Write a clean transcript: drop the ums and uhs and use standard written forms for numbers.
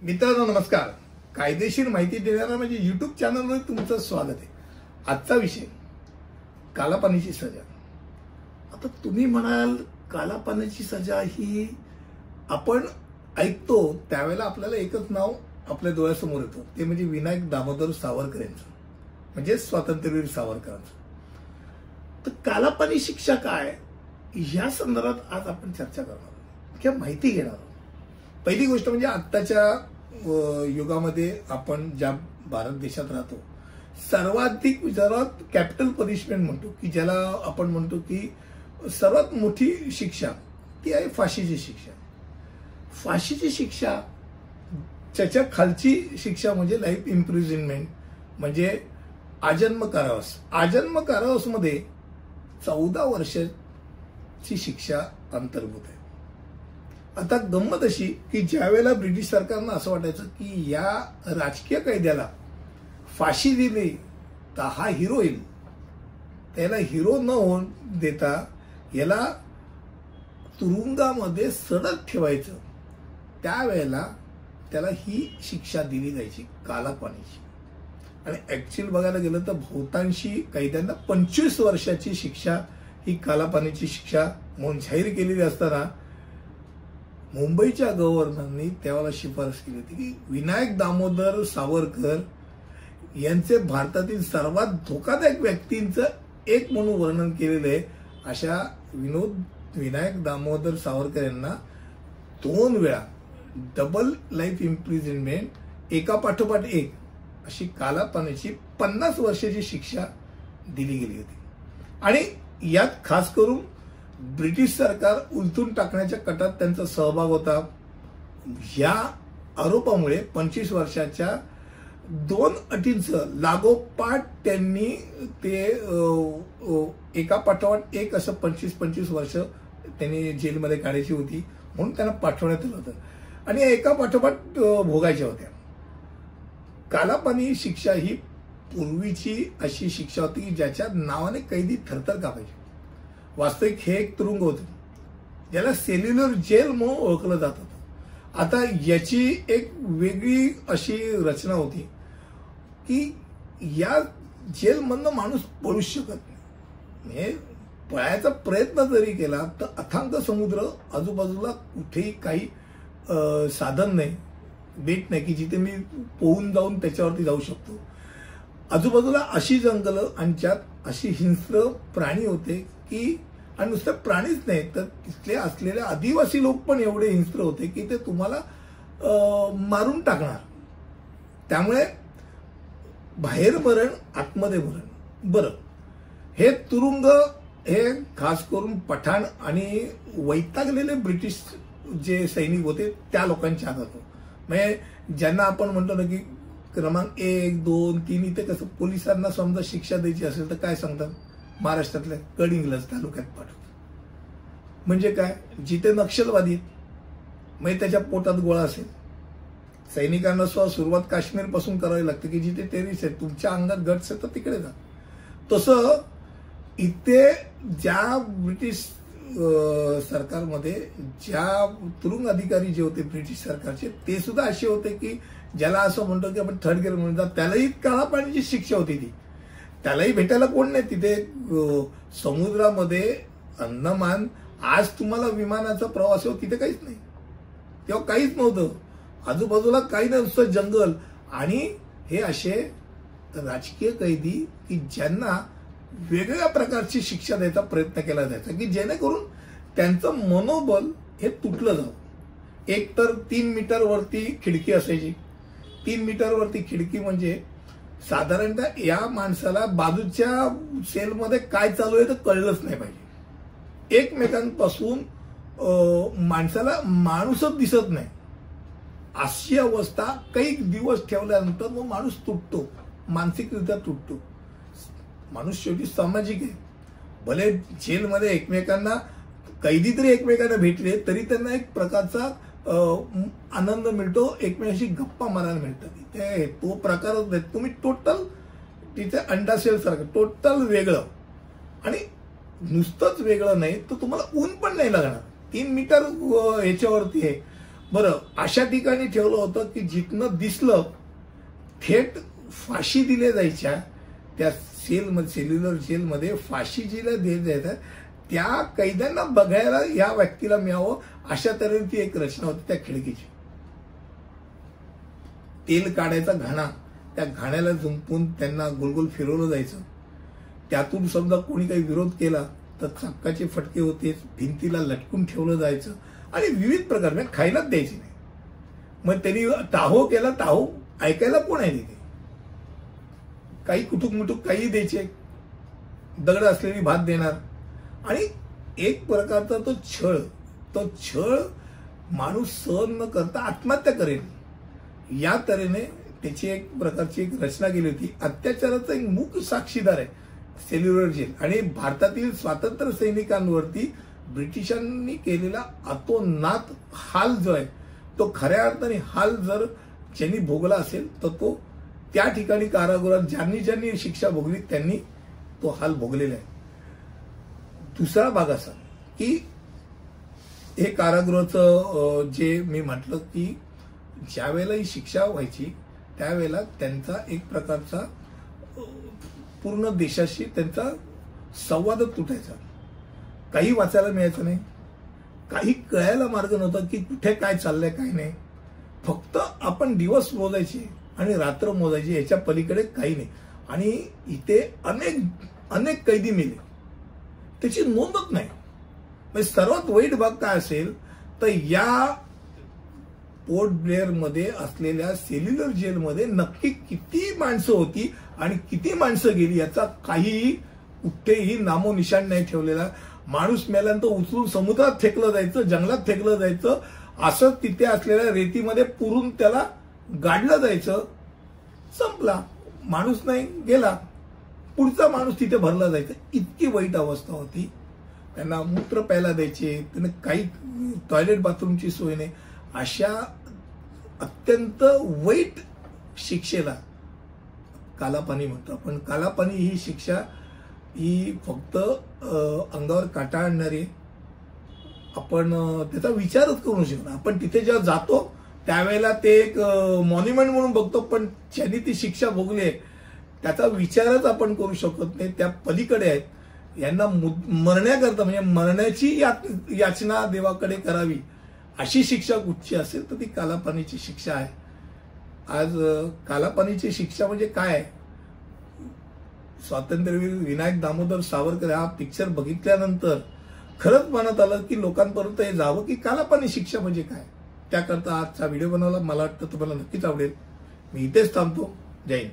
मित्रांनो नमस्कार. कायदेशीर माहिती देणारा म्हणजे YouTube चॅनलवर तुमचं स्वागत आहे. आजचा विषय कालापानीची सजा. आता तुम्ही म्हणाल कालापानीची सजा ही आपण ऐकतो त्यावेळेला आपल्याला एकच नाव आपल्या डोळ्यासमोर येतं, ते म्हणजे विनायक दामोदर सावरकर यांचं, म्हणजे स्वातंत्र्यवीर सावरकरांचं. तर कालापानी शिक्षा काय या संदर्भात आज आपण चर्चा करणार आहोत किंवा माहिती घेणार आहोत. पहिली गोष्ट म्हणजे आत्ताच्या युगामध्ये आपण ज्या भारत देशात राहतो सर्वाधिक कॅपिटल पनिशमेंट म्हणतो की ज्याला आपण म्हणतो की सर्वात मोठी शिक्षा ती आहे फाशीची शिक्षा. फाशीची शिक्षा त्याच्या खालची शिक्षा म्हणजे लाईफ इम्प्रिझनमेंट म्हणजे आजन्म कारावास. आजन्म कारावासमध्ये 14 वर्षाची शिक्षा अंतर्भूत आहे. आता गंमत अशी की ज्यावेळेला ब्रिटिश सरकारनं असं वाटायचं की या राजकीय कैद्याला फाशी दिली तर हा हिरो येईल, त्याला हिरो न होऊन देता याला तुरुंगामध्ये सडक ठेवायचं, त्यावेळेला त्याला ही शिक्षा दिली जायची कालापानीची. आणि ऍक्च्युअल बघायला गेलं तर बहुतांशी कैद्यांना 25 वर्षाची शिक्षा ही कालापानीची शिक्षा म्हणून जाहीर केलेली असताना मुंबईच्या गव्हर्नरनी त्यावेळेला शिफारस केली होती की विनायक दामोदर सावरकर यांचे भारतातील सर्वात धोकादायक व्यक्तींचं एक म्हणून वर्णन केलेलं आहे. अशा विनायक दामोदर सावरकर यांना 2 वेळा डबल लाईफ इम्प्रिझनमेंट एकापाठोपाठ एक अशी कालापानीची 50 वर्षाची शिक्षा दिली गेली होती. आणि यात खास करून ब्रिटिश सरकार उलथून टाकण्याच्या कटात त्यांचा सहभाग होता. या आरोपामुळे 25 वर्षाच्या 2 अटींचं लागोपाठ त्यांनी ते एकापाठोपाठ एक असं 25 वर्ष त्यांनी जेलमध्ये काढायची होती म्हणून त्यांना पाठवण्यात आलं होतं आणि एकापाठोपाठ भोगायच्या होत्या. कालापानी शिक्षा ही पूर्वीची अशी शिक्षा होती की ज्याच्या नावाने कैदी थरथर कापायचे. वास्तविक हे एक तुरुंग होतं ज्याला सेल्युलर जेल म्हणून ओळखलं जात होतं. आता याची एक वेगळी अशी रचना होती की या जेलमधनं माणूस पळू शकत नाही. पळायचा प्रयत्न जरी केला तर अथांग समुद्र, आजूबाजूला कुठेही काही साधन नाही, बेट नाही की जिथे मी पोहून जाऊन त्याच्यावरती जाऊ शकतो. आजूबाजूला अशी जंगलं आणि ज्यात अशी हिंस्र प्राणी होते की, आणि नुसतं प्राणीच नाही तर तिथले असलेले आदिवासी लोक पण एवढे हिंस्र होते की ते तुम्हाला मारून टाकणार. त्यामुळे बाहेर मरण आतमध्ये मरण. बरं, हे तुरुंग हे खास करून पठाण आणि वैतागलेले ब्रिटिश जे सैनिक होते त्या लोकांच्या हातात होते. म्हणजे ज्यांना आपण म्हणतो ना की क्रमांक 1, 2, 3 इथे कसं पोलिसांना समजा शिक्षा द्यायची असेल तर काय सांगतात, महाराष्ट्रातल्या गडहिंग्लज तालुक्यात पाठवतात. म्हणजे काय, जिथे नक्षलवादी म्हणजे त्याच्या पोटात गोळा असेल. सैनिकांना सुरुवात काश्मीर पासून करावी लागते की जिथे टेरिस आहे, तुमच्या अंगात गट्स आहे तर तिकडे जा. तसं इथे ज्या ब्रिटिश सरकारमध्ये ज्या तुरुंग अधिकारी जे होते ब्रिटिश सरकारचे ते सुद्धा असे होते की ज्याला असं म्हणतो की आपण थर्ड ग्रेड म्हणून त्यालाही काळापाण्याची शिक्षा होती. ती त्यालाही भेटायला कोण नाही. तिथे समुद्रामध्ये अंदमान, आज तुम्हाला विमानाचा प्रवास हो तिथे काहीच नाही, तेव्हा काहीच नव्हतं. आजूबाजूला काही नसतं, जंगल. आणि हे असे राजकीय कैदी की ज्यांना वेगवेगळ्या प्रकारची शिक्षा द्यायचा प्रयत्न केला जायचा की जेणेकरून त्यांचं मनोबल हे तुटलं जावं. एक तर 3 मीटर वरती खिडकी असायची. 3 मीटर वरती खिडकी म्हणजे साधारणतः या माणसाला बाजूच्या सेलमध्ये काय चालू आहे तर कळलंच नाही पाहिजे. एकमेकांपासून माणसाला माणूसच दिसत नाही अशी अवस्था काही दिवस ठेवल्यानंतर मग माणूस तुटतो, मानसिकरित्या तुटतो. माणूस शेवटी सामाजिक आहे. भले जेलमध्ये एकमेकांना कैदी तरी एकमेकांना भेटले तरी त्यांना एक प्रकारचा आनंद मिळतो, एकमेकांशी गप्पा मारायला मिळतात. तो प्रकारच नाही. तुम्ही टोटल तिथे अंडा सेल सारखं टोटल वेगळं. आणि नुसतंच वेगळं नाही तर तुम्हाला ऊन पण नाही लागणार. 3 मीटर ह्याच्यावरती आहे. बरं, अशा ठिकाणी ठेवलं होतं की जिथनं दिसलं थेट फाशी दिल्या जायच्या, त्या सेल्युलर जेलमध्ये फाशी जिला देत जायचं त्या कैद्यांना बघायला या व्यक्तीला मिळावं अशा तऱ्हेने ती एक रचना होती त्या खिडकीची. तेल काढायचा घाणा, त्या घाण्याला जुंपून त्यांना गोलगोल फिरवलं जायचं. त्यातून समजा कोणी काही विरोध केला तर चाकाचे फटके होते, भिंतीला लटकून ठेवलं जायचं आणि विविध प्रकार म्हणजे खायलाच द्यायचे नाही. मग त्यांनी टाहो केला, टाहो ऐकायला कोण आहे तिथे, काही कुटुक मुटुक काही द्यायचे, दगड असलेली भात देणार आणि एक प्रकारचा तो छळ माणूस सहन न करता आत्महत्या करेल या तऱ्हेने त्याची एक प्रकारची एक रचना केली होती. अत्याचाराचा एक मुख्य साक्षीदार आहे सेल्युलर जेल आणि भारतातील स्वातंत्र्य सैनिकांवरती ब्रिटिशांनी केलेला अतोनात हाल जो आहे तो खऱ्या अर्थाने हाल जर ज्यांनी भोगला असेल तर तो त्या ठिकाणी कारागृहात ज्यांनी शिक्षा भोगली त्यांनी तो हाल भोगलेला आहे. दुसरा भाग असा की हे कारागृहाचं जे मी म्हटलं की ज्या वेळेला ही शिक्षा व्हायची त्यावेळेला त्यांचा एक प्रकारचा पूर्ण देशाशी त्यांचा संवादच तुटायचा. काही वाचायला मिळायचं नाही, काही कळायला मार्ग नव्हता की कुठे काय चाललंय काय नाही. फक्त आपण दिवस मोजायचे आणि रात्र मोजायची, याच्या पलीकडे काही नाही. आणि इथे अनेक कैदी मेले, त्याची नोंदच नाही. म्हणजे सर्वात वाईट भाग काय असेल तर या पोर्ट ब्लेअर मध्ये असलेल्या सेल्युलर जेलमध्ये नक्की किती माणसं होती आणि किती माणसं गेली याचा काहीही कुठेही नामोनिशाण नाही ठेवलेला. माणूस मेल्यानंतर उचलून समुद्रात फेकलं जायचं, जंगलात फेकलं जायचं, असं तिथे असलेल्या रेतीमध्ये पुरून त्याला गाडलं जायचं. संपला, माणूस नाही गेला, पुढचा माणूस तिथे भरला जायचा. इतकी वाईट अवस्था होती. त्यांना मूत्र प्यायला द्यायचे, त्यांना काही टॉयलेट बाथरूमची सोय नाही. अशा अत्यंत वाईट शिक्षेला कालापानी म्हणतो आपण. कालापानी ही शिक्षा ही फक्त अंगावर काटा आणणारी, आपण त्याचा विचारच करू शकतो. आपण तिथे जेव्हा जातो त्यावेळेला ते एक मॉन्युमेंट म्हणून बघतो, पण ज्यांनी ती शिक्षा भोगली आहे त्याचा विचारच आपण करू शकत नाही. त्या पलीकडे आहेत. यांना मरण्याकरता म्हणजे मरण्याची याचना देवाकडे करावी अशी शिक्षा कुठची असेल तर ती कालापानीची शिक्षा आहे. आज कालापानीची शिक्षा म्हणजे काय? स्वातंत्र्यवीर विनायक दामोदर सावरकर हा पिक्चर बघितल्यानंतर खरंच मनात आलं की लोकांपर्यंत हे जावं की कालापानी शिक्षा म्हणजे काय. त्याकरता आजचा व्हिडिओ बनवला. मला वाटतं तुम्हाला नक्कीच आवडेल. मी इथेच थांबतो. जय हिंद.